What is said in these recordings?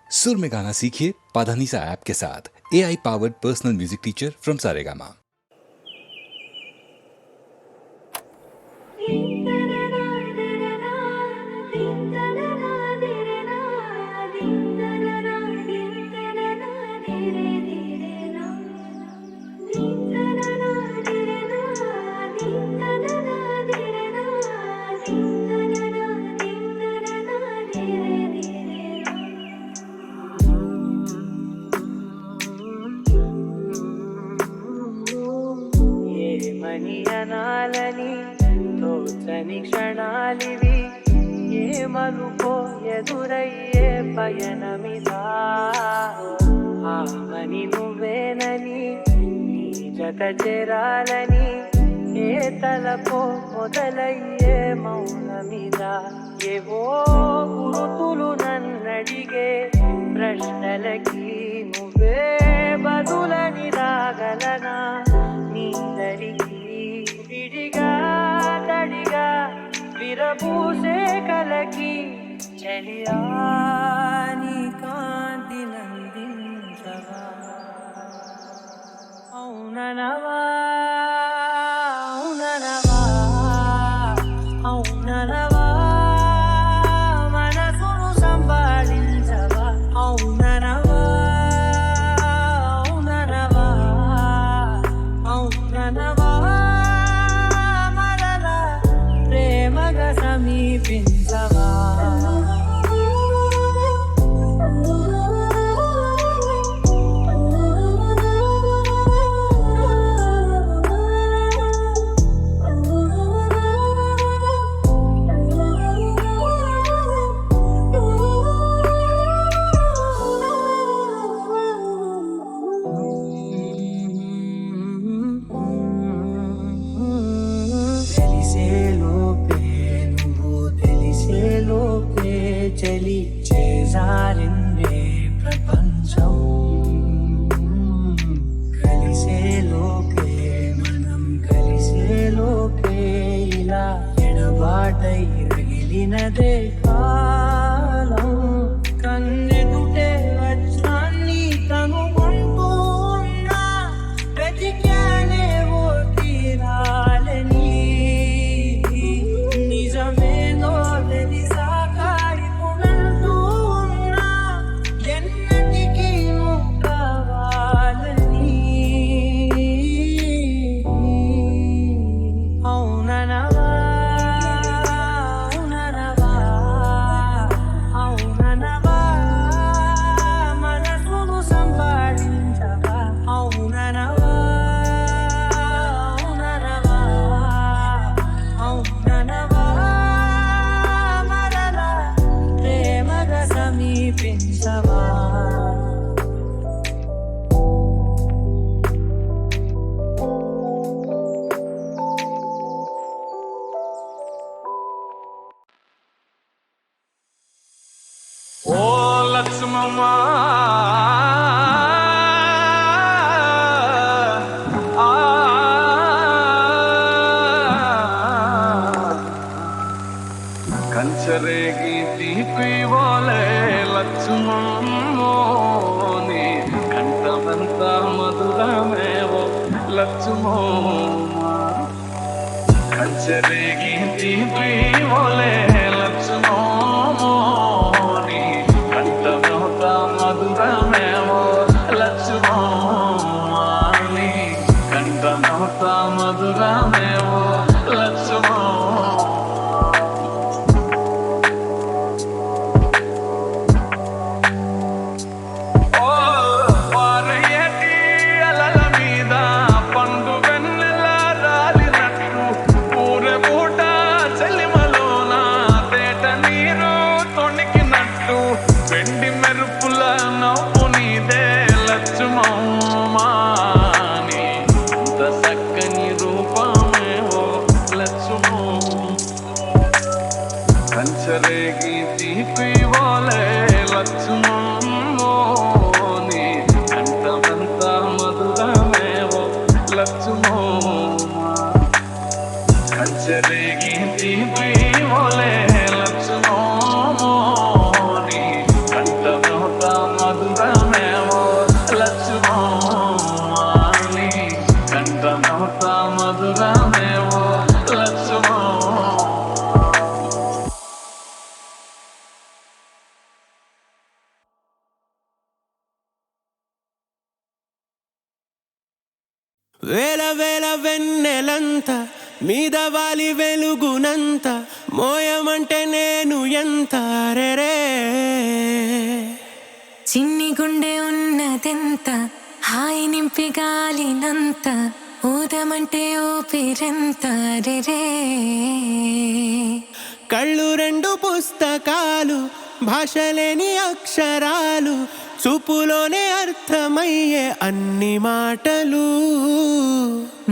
सुर में गाना सीखिए पाधानीसा ऐप के साथ। AI powered personal music teacher from Saregama. మనియనాలని తోచని క్షణాలివి ఏమనుకో ఎదురయ్యే పయనమిదా ఆమని నువ్వేనని నీ జత చేరాలని ఏ తలపో మొదలయ్యే మౌనమిదా ఏవో గురుతులు నన్నడిగే ప్రశ్నలకి నువ్వే బదులని రాగలనా నీదరికి విడిగా తడిగా విరబూసే కలకి చలియా నీ కాంతి నందించవా అవుననవా అవుననవా అవుననవా మనసును సంభాళించవా అవుననవా మరలా ప్రేమగా సమీపించవా చలి చేజారిందే ప్రపంచం కలిసేలోకే మనం కలిసేలోకే ఇలా ఎడబాటై రగిలినదే కాలం కన్నెదుటే వచ్చాన్ని కనుగొంటూ ఉన్నా వెతికానే ఓ తీరాలని నిజమేనో తెలిసా సమీపించవా ఓ లక్ష్మమ్మ కంచరేగి తీపి వాలే లక్ష్మమ్మో నీ కంఠమంత మధురమేవో లక్ష్మమ్మ కంచరేగి తీపి వాలే లక్ష్మమ్మో నీ కంఠమంత మధురమేవో లక్ష్మమ్మ నీ కంఠమంత మధురమేవో లక్ష్మమ్మ చెలిమలో వేల వేల వెన్నెలంత మీద వాలి వెలుగునంత మోయమంటే నేను ఎంత రే చిన్ని గుండె ఉన్నదెంత హాయి నింపి గాలినంత ఊదమంటే ఊపిరెంత రే కళ్ళు రెండు పుస్తకాలు భాషలేని అక్షరాలు చూపులోనే అర్థమయ్యే అన్ని మాటలు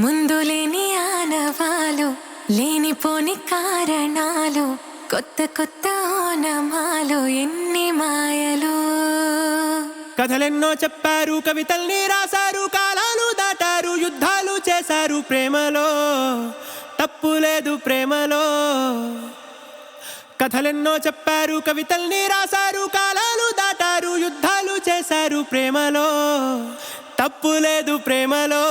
ముందు లేని ఆనవాలు లేనిపోని కారణాలు కొత్త కొత్త ఓనమాలు ఎన్ని మాయలు కథలెన్నో చెప్పారు కవితల్ని రాశారు కాలాలు దాటారు యుద్ధాలు చేశారు ప్రేమలో తప్పు లేదు ప్రేమలో కథలెన్నో చెప్పారు కవితల్ని రాశారు కాలాలు దాటారు యుద్ధాలు చేశారు ప్రేమలో తప్పు లేదు ప్రేమలో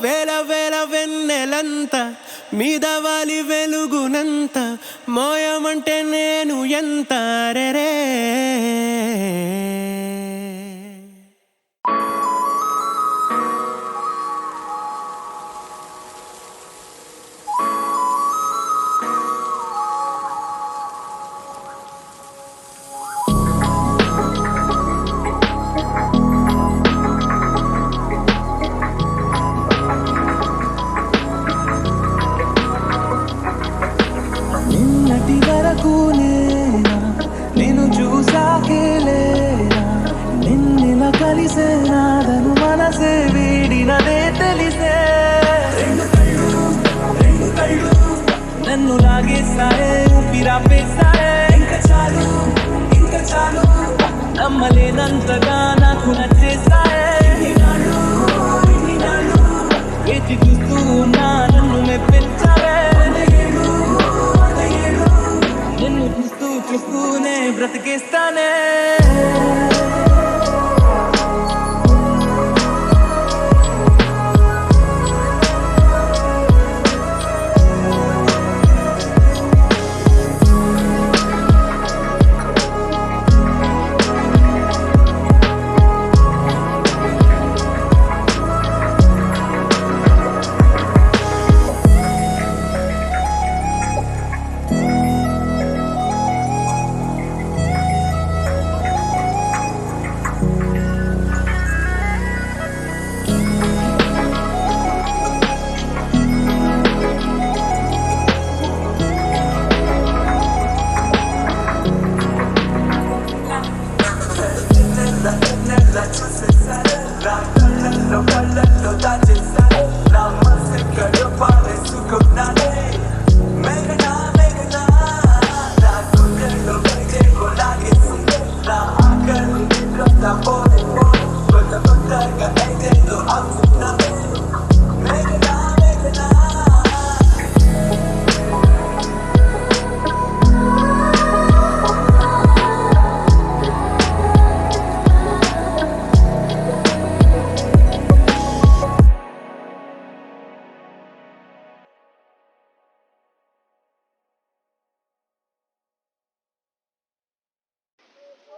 వేల వేల వెన్నెలంత మీద వాలి వెలుగునంత మోయమంటే నేను ఎంత రే నిన్నటి వరకు నేను చూసాకే లేనా నిన్నెలా కలిసే నాదను మనసే వీడినదే తెలిసే రెండు కళ్ళు నన్ను లాగేసాయే ఊపిరాపేసాయే ఇంకా చాలు నమ్మలేనంతగా నాకు నచ్చేసాయే ఇన్ని నాళ్ళు వేచి చూస్తూ ఉన్నా నన్ను మెప్పించావే నిన్ను చూస్తూనే బ్రతికేస్తానే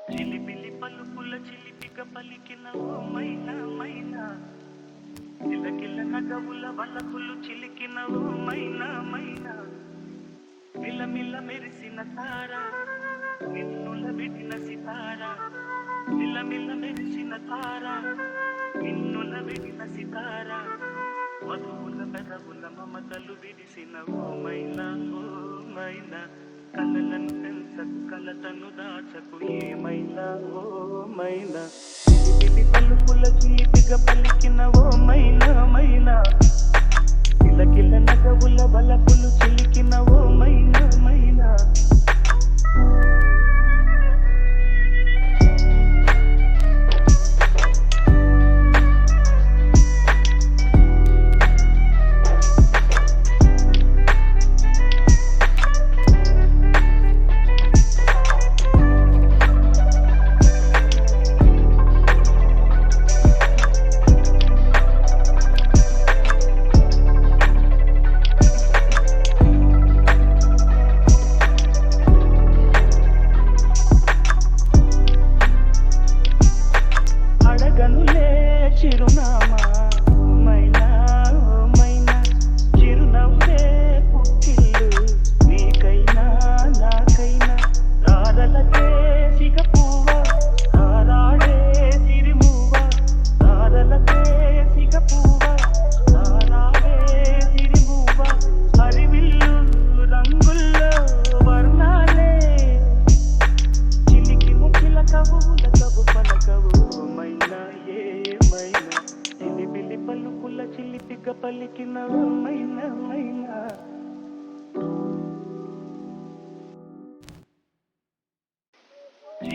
చిలిపిలి పలుకుల చిలిపిక పలికిన ఓ మైనా మైనా కిలకిల నగవుల వలపులు చిలికిన ఓ మైనా మైనా మిలమిల మెరిసిన తార నిన్నుల విడిన సితార మిలమిల మెరిసిన తార నిన్నుల విడిన సితార వధువుల పెదవుల మమతలు విడిసిన ఓ మైనా కలలను పెంచకు కలతను దాచకు ఏమైనా ఓ మైనా చిలిపిలి పలుకుల చిలిపిగా పలికిన ఓ మైనా కిలకిల నగవుల వలపులు చిలికిన ఓ మైనా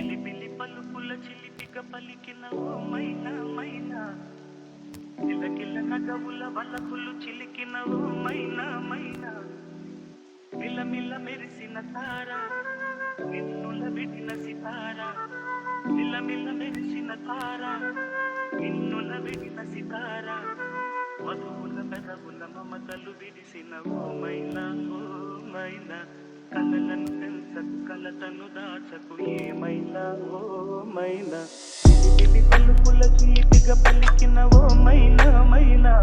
చిలిపిలి పలుకుల చిలిపిగా పలికిన ఓ మైనా మైనా కిలకిల నగవుల వలపులు చిలికిన ఓ మైనా మైనా మిలమిల మెరిసిన తార నిన్నుల విడిన సితార మిలమిల మెరిసిన తార నిన్నుల విడిన సితార మధువుల పెదవుల మమతలు విరిసిన ఓ మైనా కలలను తెల్చకు కలతను దాచకు ఏమైనా ఓ మైనా చిలిపిలి పలుకుల చీటిగా పలికిన ఓ మైనా మైనా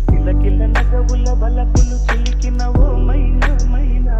కిలకిల నగవుల బలపులు చిలికిన ఓ మైనా మైనా